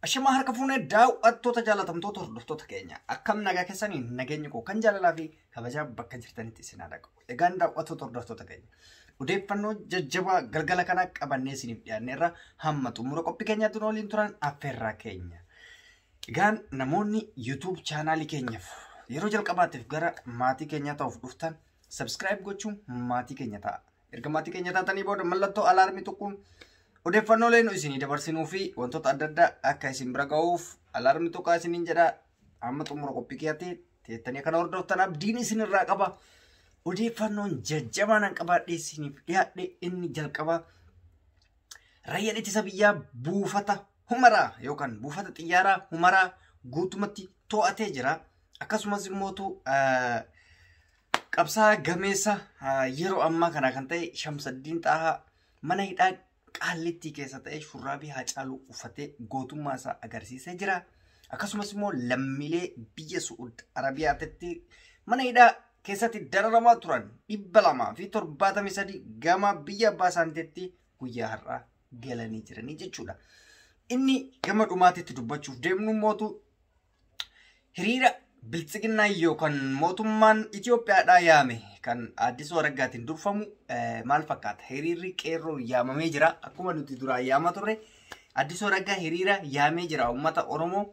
Ashama harka fuunee daawwattoota jaalatamtoota hordoftoota keenya akkam nagaa keessanii nageenya koo kan jaalalaa fi kabajaa bakka jirtanitti isin haa dhaqu. Egaan daawwattoota hordoftoota keenya odeeffannoo jajjabaa galgala kana qabannee isiniif dhiyaanneerra hamma xumura qophii keenyaatti waliin turan affeerraa keenya. Egaan namoonni YouTube chaanaalii keenyaaf yeroo jalqabaatiif gara maatii keenyaa ta'uuf dhuftan subscribe gochuun maatii keenya ta'a. Erga maatii keenya taatanii booda mallattoo alaarmii tuquun odeeffannoo leenuu isinii dabarsinuu fi wantoota adda addaa akka isin bira ga'uuf alaarmii tuqaa isiniin jedha. Amma xumura qophii keenyaatti teettanii kana hordoftan abdiin isin irraa qaba. Odeeffannoon jajjabaan an qabaadhee isiniif dhiyaadhe inni jalqabaa raayyaan ittisa biyyaa buufata Humaraa yookaan buufata xiyyaaraa Humaraa guutumatti to'atee jira. Akkasumas immoo qabsaa gameessa yeroo ammaa kana kan ta'e Shamsaddiin Xaahaa mana hidhaa Qaallitti keessa ta'e shurraabii Haacaaluu uffatee gootummaa isaa agarsiisee jira. Akkasumas immoo lammiilee biyya Su'uud Arabiyaatti mana hidhaa keessatti dararamaa turan 273 gama biyya abbaa isaaniitti guyyaa har'aa galanii jiranii jechuudha. Inni gama dhumaatitti dubbachuuf deemnu mootu hiriira biltsiginnaa yookaan mootummaan Itoophiyaadhaa yaame kan Addis Waraggaatiin durfamu maal fakkaata? Hiriirri qeerroo yaamamee jira. Akkuma nuti duraan yaamaa turre Addis Waraggaa hiriira yaamee jira. Uummata Oromoo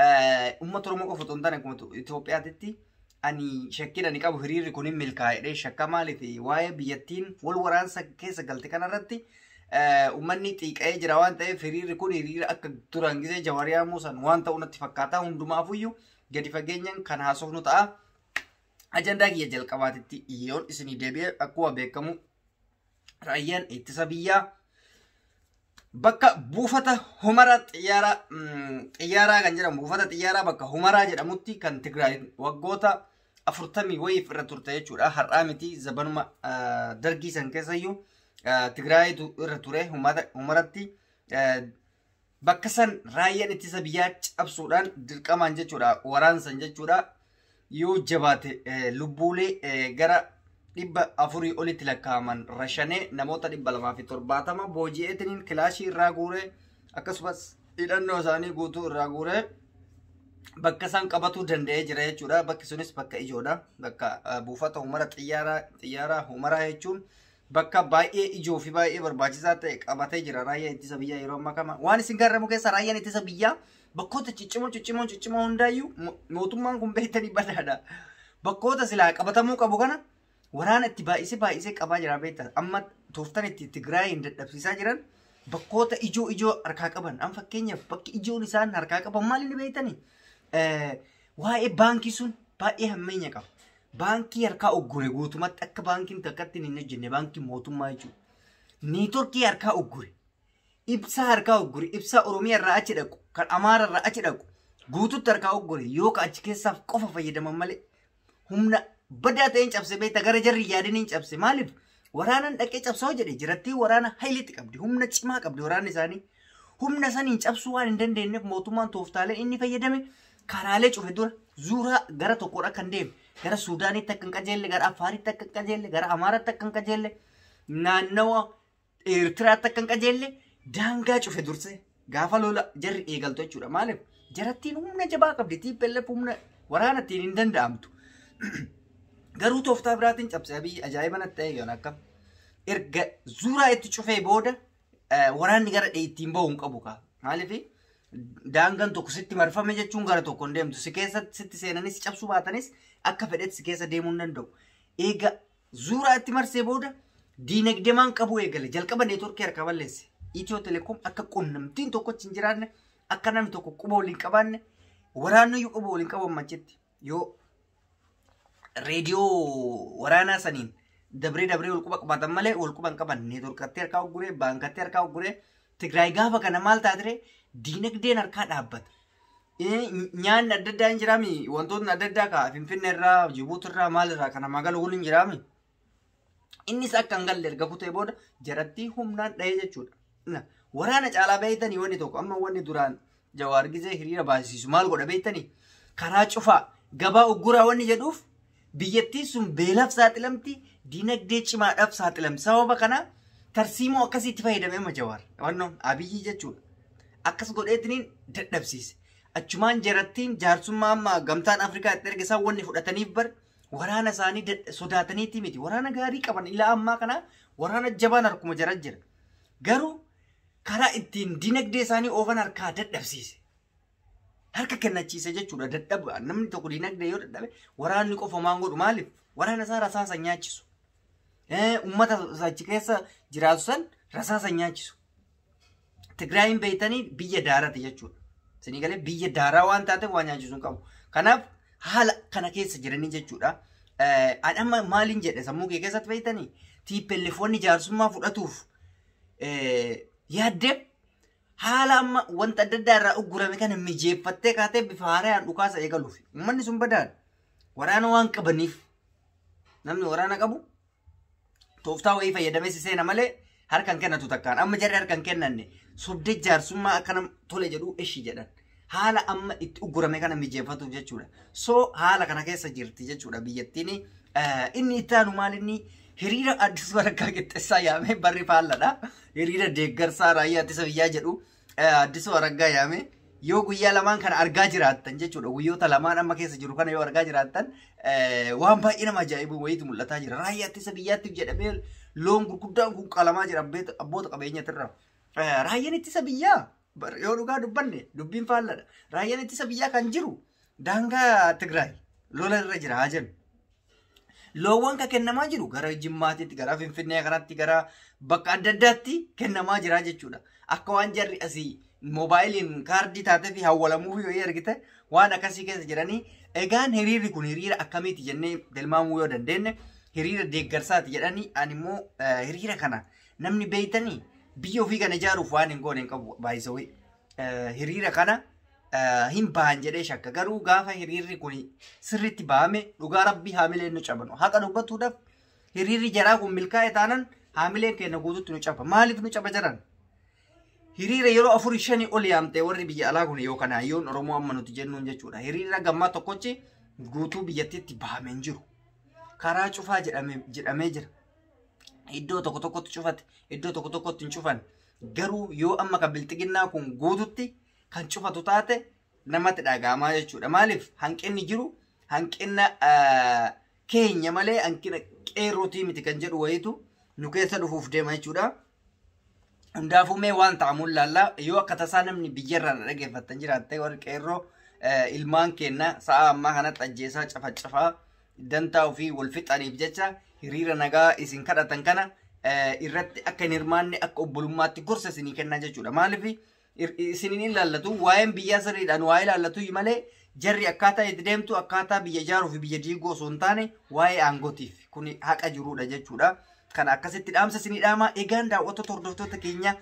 qofa otoo hin taane akkuma Itoophiyaatti ani shakkiin ani qabu hiriirri kun hin milkaa'edhe. Shakka maaliiti? Waa'ee biyyattiin wal waraansa keessa galte kanarratti uummanni xiiqa'ee jira waan ta'eef hiriirri kun hiriira akka duraan gisee Jawaariyaa Muusan waan ta'u natti fakkaata. Hundumaafuyyuu gadi fageenyaan kan haasofnu ta'a. Ajandaa kiyya jalqabaatitti yoon isinii deebi'e akkuma beekamu raayyaan ittisa biyyaa bakka buufata Humaraa xiyyaaraa kan jedhamu buufata xiyyaaraa bakka Humaraa jedhamutti kan Tigraay waggoota 40 wayiif irra turte jechuudha. Har'aa miti zabanuma dargii san keessayyuu Tigraayitu irra ture Humaratti bakka san raayyaan ittisa biyyaa cabsuudhaan dirqamaan jechuudha waraansan jechuudha. Yoo jabaate lubbuulee gara 400 olitti lakkaa'aman rashanee namoota 270 booji'eetiniin kilaashii irraa guuree akkasumas hidhannoo isaanii guutuu irraa guuree bakka san qabatuu danda'ee jira jechuudha. Bakki sunis bakka ijoodha. Bakka buufata Humara xiyyaaraa Humaraa jechuun bakka baay'ee ijoo fi baay'ee barbaachisaa ta'e qabatee jira raayyaan ittisa biyyaa yeroo ammaa kana. Waan isin garramu keessa raayyaan ittisa biyyaa bakkoota ciccimoo hundaayyuu mootummaan kun beektanii badaadha. Bakkoota silaa qabatamuu qabu kana waraana itti baay'isee qabaa jira beektan. Amma tooftan itti Tigraayin dadhabsiisaa jiran bakkoota ijoo harkaa qaban. An fakkeenyaaf bakki ijoon isaan harkaa qaban maal inni beektanii? Waa'ee baankii sun baay'ee hammeenya qaba. Baankii harkaa uggure guutumatti akka baankiin takkatti hin hojjenne baankii mootummaa jechuudha. Neetworkii harkaa uggure. Ibsaa harkaa uggure. Ibsaa Oromiyaa irraa achi dhaqu. Kan Amaara irraa achi dhaqu. Guututti harkaa uggure. Yoo ka achi keessaaf qofa fayyadaman malee humna badaa ta'een cabse beekta gara jarri yaadaniin cabse. Maaliif? Waraanaan dhaqee cabsoo jedhe jirattii waraana haylitti qabdi. Humna cimaa qabdi waraanni isaanii. Humna saniin cabsuu waan hin dandeenyeef mootummaan tooftaalee inni fayyadame karaalee cufe dura zuuraa gara tokkodha kan deemu. Gara Suudaanitti akka hin qajeelle, gara Afaaritti akka hin qajeelle, gara Amaaratti akka hin qajeelle, naannawa Eertiraatti akka hin qajeelle daangaa cufe dursee gaafa lola jarri eegaltu jechuudha. Maaliif? Jarattiin humna jabaa qabdi. TPLF humna waraana ittiin hin danda'amtu. Garuu tooftaa biraatiin cabsee biyyi ajaa'iba natti ta'e yoon akkam. Erga zuuraa itti cufee booda waraanni gara ittiin bahu hin qabu kaa. Maaliif? Daangaan tokko sitti marfame jechuun gara tokko hin deemtu. Si keessa sitti seenanis cabsuu baatanis akka fedhetti si keessa deemuu hin danda'u. Eega zuuraa itti marsee booda diinagdeemaan qabu eegale. Jalqaba neetworkii harkaa balleesse. Itiyoo Telekoom akka qunnamtiin tokkochi hin jiraanne akka namni tokko quba waliin qabaanne waraanni quba waliin qaban machitti yoo reediyoo waraanaa saniin dabree wal quba qabatan malee wal quba hin qaban. Neetworkatti harkaa ugguree baankatti harkaa ugguree Tigraay gaafa kana maal taatire diinagdeen harkaa dhaabbata. Nyaanni adda addaa hin jiraami. Wantootni adda addaa kaa Finfinnee irraa Jibuuti irraa maal irraa kana magaalaa waliin jiraami. Innis akka hin galle erga kutee booda jarattii humnaan dhahee jechuudha. Waraana caalaa beeytanii wanni tokko amma wanni duraan Jawaar gisee hiriira baasisu maal godha beeytanii karaa cufaa gabaa ugguraa wanni jedhuuf biyyattiin sun beelaaf saaxilamti diinagdee cimaadhaaf saaxilamti. Sababa kana tarsiimoo akkasitti fayyadamee Jawaar wannoon Abiyyi jechuudha. akkas godheetiniin dadhabsiise. Achumaan jarattiin jaarsummaa amma gamtaan Afrikaa itti erga isaan wanni fudhataniif bar waraana isaanii sodaataniiti miti. Waraana gaarii qaban ilaa ammaa kana waraana jabaan harkuma jara jira. Garuu karaa ittiin dinagdee isaanii oofan harkaa dadhabsiise. Harka kennachiise jechuudha dadhaba. Namni tokko dinagdee yoo dadhabe waraanni qofa maan godhu maaliif? Waraana isaa rasaasa nyaachisu. Ummata achi keessa jiraatu san rasaasa nyaachisu. Tigraayin beeytanii biyya daaraati jechuudha. Isinii galee biyya daaraa waan taateef waan nyaachisuun qabu. Kanaaf haala kana keessa jiranii jechuudha. Amma maaliin jedhe sammuu kee keessatti beeytanii TPLFonni jaarsummaa fudhatuuf yaaddeef haala amma wanta adda addaa irraa uggurame kana mijeeffattee kaatee bifa haaraan dhukaasa eegaluuf. Uummanni sun badaan waraana waan qabaniif namni waraana qabu tooftaa wayii fayyadamee seena malee harkan kennatu takkaan. Amma jarri harkan kennanne sobdee jaarsummaa akkana tole jedhu eshi jedhan. Haala amma itti uggurame kana mijeeffatuuf jechuudha. So haala kana keessa jirti jechuudha biyyattiin. Inni itti aanu maal inni hiriira Addis Baraggaa Qixxeessaa yaamee barri faalladha. Hiriira deeggarsaa raayyaa ittisa biyyaa jedhu Addis Baraggaa yaamee yoo guyyaa lamaan kana argaa jiraattan jechuudha. Guyyoota lamaan amma keessa jiru kana yoo argaa jiraattan waan baay'ee nama ajaa'ibu wayiitu mul'ataa jira. Raayyaa ittisa biyyaatiif jedhamee loon gurguddaan kun qalamaa jira abboota qabeenyatirra. Raayyaan ittisa biyyaa yoo dhugaa dubbanne dubbiin faalladha. Raayyaan ittisa biyyaa kan jiru daangaa Tigraay lola irra jira haa jennu. Loowwan kan kennamaa jiru gara Jimmaatitti, gara Finfinnee kanatti, gara bakka adda addaatti kennamaa jira jechuudha. Akka waan jarri asii moobaayiliin kaardii taatee fi hawwalamuu fi yoo argite waan akkasii keessa jiranii. Egaan hiriirri kun hiriira akkamiiti jennee tilmaamuu yoo dandeenye hiriira deeggarsaati jedhanii ani immoo hiriira kana namni beeytanii biyya ofii kana ijaaruuf waan hin goone hin qabu baay'isawee. Hiriira kana hin bahan jedhee shakka. Garuu gaafa hiriirri kun sirriitti bahame dhugaa rabbii haamileen nu cabanu. Haqa dubbatuudhaaf hiriirri jaraa kun milkaa'e taanan haamileen keenya guututti nu caba. Maaliif nu caba jaran? Hiriira yeroo 4-5 ol yaamtee warri biyya alaa kun yoo kana hayyoon Oromoo amma nuti jennuun jechuudha. Hiriira gammaa tokkochi guutuu biyyattiitti bahamee hin jiru. Karaa cufaa jedhamee jira. Iddoo tokko tokkotti cufate, iddoo tokko tokkotti hin cufan. Garuu yoo amma kan bilxiginnaa kun guututti kan cufatu taate namatti dhagahamaa jechuudha. Maaliif hanqinni jiru hanqina keenya malee hanqina qeerrootii miti kan jedhu wayitu nu keessa dhufuuf deema jechuudha. Hundaafuu mee waan ta'amuun laallaa yoo akka tasaa namni biyyarraa dhaggeeffattan jiraatte warri qeerroo ilmaan kenna sa'a ammaa kanatti ajjeesaa cafacafaa dantaa ofii wal fixaniif jecha hiriira nagaa isin kadhatan kana irratti akka hin hirmaanne akka obbolummaatti gorsa isinii kennaa jechuudha. Maaliif isiniin ilaallatu waa'een biyyaa sirriidhaan waa'ee ilaallatu malee jarri akkaataa itti deemtu akkaataa biyya ijaaruu fi biyya diiguu osoo hin taane waa'ee aangootiif kun haqa jiruudha jechuudha. Kan akkasitti dhaamsa isinii dhaamaa. Egaan daawwattoota hordoftoota keenya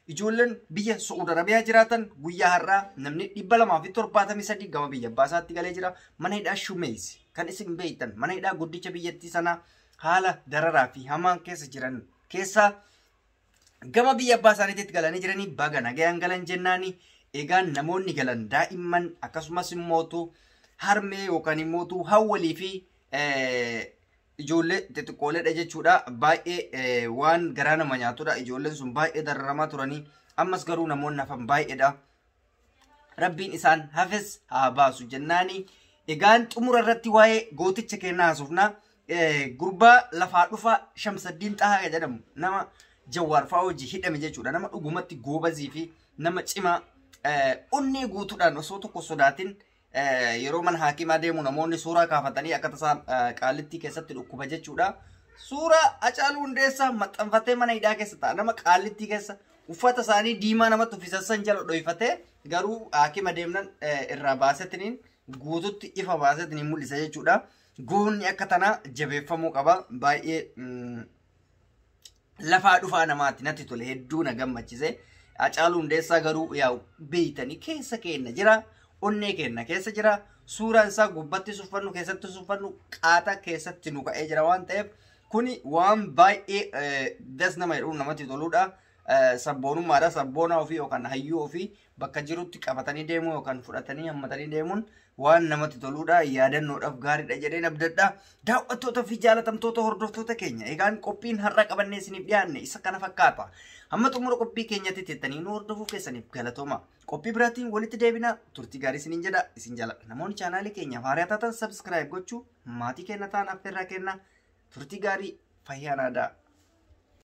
ijoolleen biyya Saudi Arabiyaa jiraatan guyyaa har'aa namni 273 gama biyya baasaatti galee jira. Mana hidhaa Shumees kan isin beektan mana hidhaa guddicha biyyattii sanaa haala dararaa fi hamaan keessa jiran keessaa gama biyya baasaaniitti galanii jiranii baga nagayaan galan jennaani. Egaan namoonni galan daa'imman akkasumas immootu harmee yookaan immootu hawwalii fi ijoollee xixiqqooleedha jechuudha. Baay'ee waan garaa nama nyaatudha. Ijoolleen sun baay'ee dararamaa turanii ammas garuu namoonni hafan baay'eedha. Rabbiin isaan hafes haa baasu jennaani. Egaan xumura irratti waa'ee gooticha kennaa haasofna. Gurbaa lafaa dhufa Shamsaddiin Xahaa jedhamu nama Jawaar fa'aa hojii hidhame jechuudha. Nama dhugumatti goobazii fi nama cimaa onnee guutuudhaan osoo tokko sodaatin yeroo mana haakimaa deemu namoonni suuraa kaafatanii akka tasaa qaalittii keessatti dhukkuba jechuudha. Suuraa Hacaaluu Hundeessaa maxxanfatee mana hidhaa keessa ta'a. Nama qaalittii keessa uffata isaanii diimaa namatti uffisassan jala dhoyfatee garuu haakima deemnan irraa baasetiniin guututti ifa baasetiniin mul'isa jechuudha. Goonni akka tanaa jabeeffamuu qaba. Baay'ee lafaa dhufaa namaatti natti tole hedduu na gammachise. Hacaaluu Hundeessaa garuu yaa beeytanii keessa keenya jira. Onnee keenya keessa jira. Suuraan isaa gubbatti suffannu keessatti suffannu qaata keessatti nu ka'ee jira waan ta'eef kuni waan baay'ee das nama jedhu namatti toludha. Sabboonummaadha. Sabboona ofii yookaan hayyuu ofii bakka jirutti qabatanii deemuu yookaan fudhatanii hammatanii deemuun waan namatti toludha. Yaadannoodhaaf gaariidha jedheen abdadha. Daawwattoota fi jaalatamtoota hordoftoota keenya egaan qophiin har'a qabannee isiniif dhiyaanne isa kana fakkaata. Hamma xumura qophii keenyatti teettanii nu hordofuu keessaniif galatooma. Qophii biraatiin walitti deebina. Turtii gaarii isiniin jedha. Isin jaalladha. Namoonni chaanaalii keenya haaraa taatan subscribe gochuu maatii keenya ta'an affeerraa kenna. Turtii gaarii fayyaa naadaa.